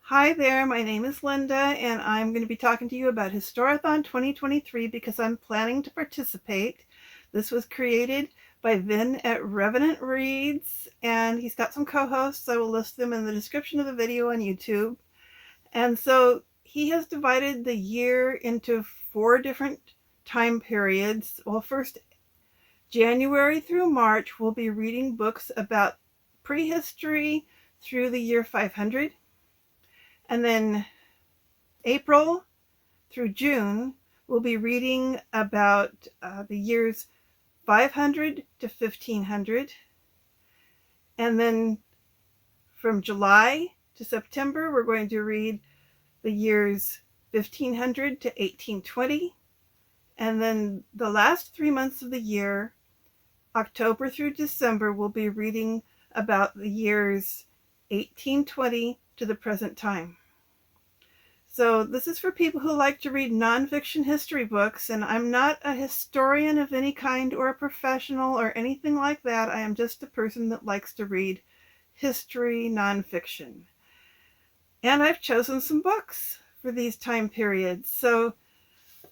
Hi there, my name is Linda, and I'm going to be talking to you about Historathon 2023 because I'm planning to participate. This was created by Vin at Revenant Reads, and he's got some co-hosts. I will list them in the description of the video on YouTube. And so he has divided the year into 4 different time periods. Well, first, January through March, we'll be reading books about prehistory through the year 500. And then April through June, we'll be reading about the years 500 to 1500. And then from July to September, we're going to read the years 1500 to 1820. And then the last 3 months of the year, October through December, we'll be reading about the years 1820 to the present time. So this is for people who like to read nonfiction history books, and I'm not a historian of any kind or a professional or anything like that. I am just a person that likes to read history nonfiction. And I've chosen some books for these time periods. So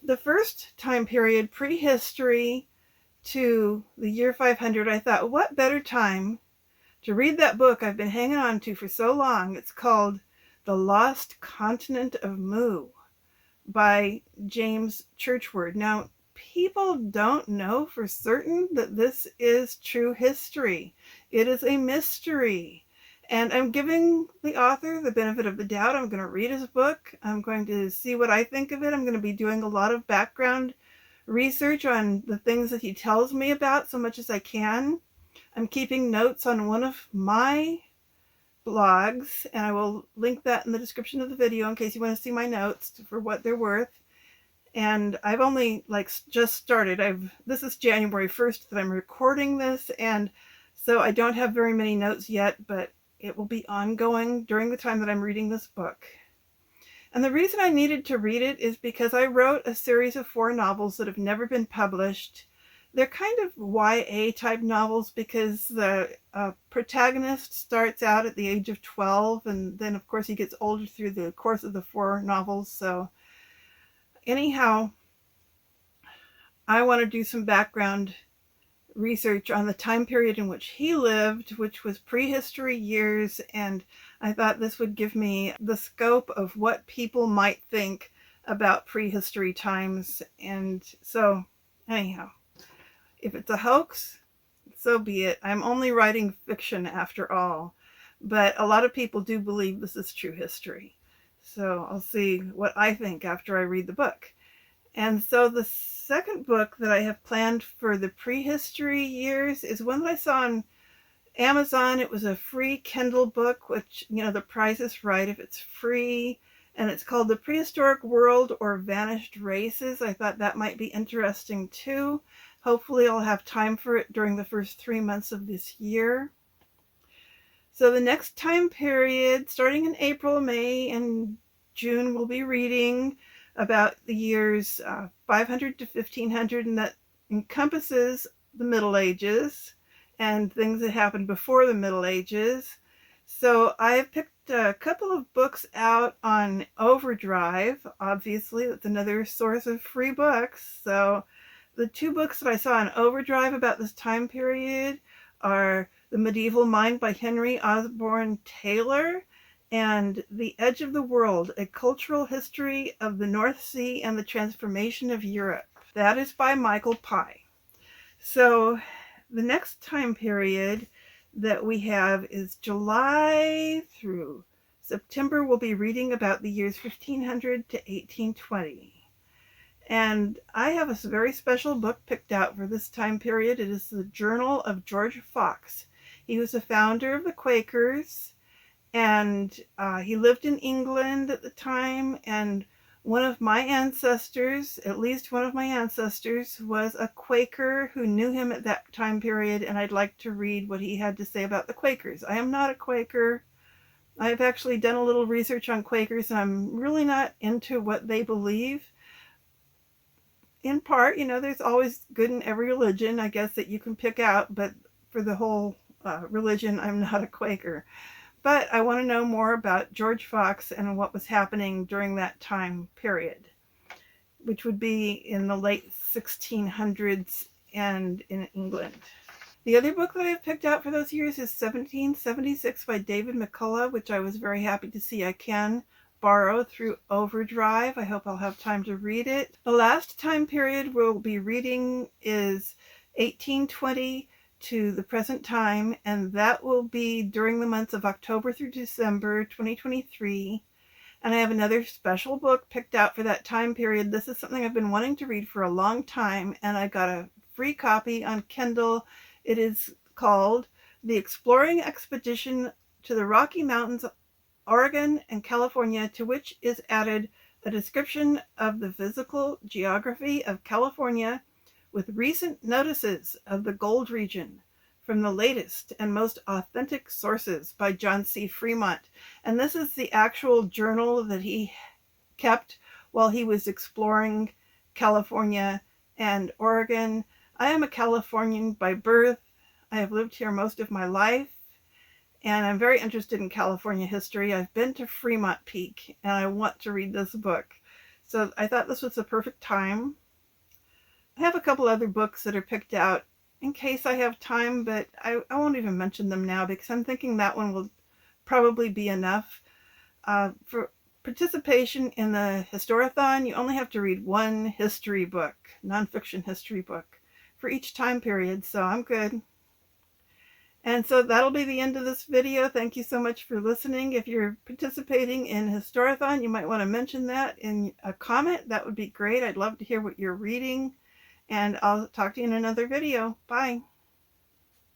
the first time period, prehistory to the year 500, I thought, what better time to read that book I've been hanging on to for so long. It's called The Lost Continent of Mu by James Churchward. Now, people don't know for certain that this is true history. It is a mystery. And I'm giving the author the benefit of the doubt. I'm going to read his book. I'm going to see what I think of it. I'm going to be doing a lot of background research on the things that he tells me about so much as I can. I'm keeping notes on one of my blogs, and I will link that in the description of the video in case you want to see my notes for what they're worth. And I've only just started. This is January 1st that I'm recording this, and so I don't have very many notes yet, but it will be ongoing during the time that I'm reading this book. And the reason I needed to read it is because I wrote a series of 4 novels that have never been published. They're kind of YA type novels because the protagonist starts out at the age of 12, and then of course he gets older through the course of the 4 novels. So anyhow, I want to do some background research on the time period in which he lived, which was prehistory years, and I thought this would give me the scope of what people might think about prehistory times. And so anyhow, if it's a hoax, so be it. I'm only writing fiction after all, but a lot of people do believe this is true history. So I'll see what I think after I read the book. And so the second book that I have planned for the prehistory years is one that I saw on Amazon. It was a free Kindle book, which, the price is right if it's free. And it's called The Prehistoric World or Vanished Races. I thought that might be interesting too. Hopefully I'll have time for it during the first 3 months of this year. So the next time period, starting in April, May, and June, we'll be reading about the years 500 to 1500, and that encompasses the Middle Ages and things that happened before the Middle Ages. So I've picked a couple of books out on Overdrive. Obviously, that's another source of free books. So the 2 books that I saw on Overdrive about this time period are The Medieval Mind by Henry Osborne Taylor and The Edge of the World, A Cultural History of the North Sea and the Transformation of Europe. That is by Michael Pye. So the next time period that we have is July through September. We'll be reading about the years 1500 to 1820. And I have a very special book picked out for this time period. It is the Journal of George Fox. He was the founder of the Quakers, and he lived in England at the time, and one of my ancestors, at least one of my ancestors, was a Quaker who knew him at that time period, and I'd like to read what he had to say about the Quakers. I am not a Quaker. I've actually done a little research on Quakers, and I'm really not into what they believe. In part, there's always good in every religion, I guess, that you can pick out, but for the whole religion, I'm not a Quaker. but I want to know more about George Fox and what was happening during that time period, which would be in the late 1600s and in England. The other book that I've picked out for those years is 1776 by David McCullough, which I was very happy to see I can borrow through Overdrive. I hope I'll have time to read it. The last time period we'll be reading is 1820 to the present time, and that will be during the months of October through December 2023. And I have another special book picked out for that time period. This is something I've been wanting to read for a long time, and I got a free copy on Kindle. It is called The Exploring Expedition to the Rocky Mountains, Oregon and California, to which is added a description of the physical geography of California with recent notices of the gold region from the latest and most authentic sources by John C. Fremont. And this is the actual journal that he kept while he was exploring California and Oregon. I am a Californian by birth. I have lived here most of my life, and I'm very interested in California history. I've been to Fremont Peak, and I want to read this book. So I thought this was the perfect time. I have a couple other books that are picked out in case I have time, but I won't even mention them now because I'm thinking that one will probably be enough. For participation in the Historathon, you only have to read one history book, nonfiction history book, for each time period, so I'm good. And so that'll be the end of this video. Thank you so much for listening. If you're participating in Historathon, you might want to mention that in a comment. That would be great. I'd love to hear what you're reading. And I'll talk to you in another video. Bye.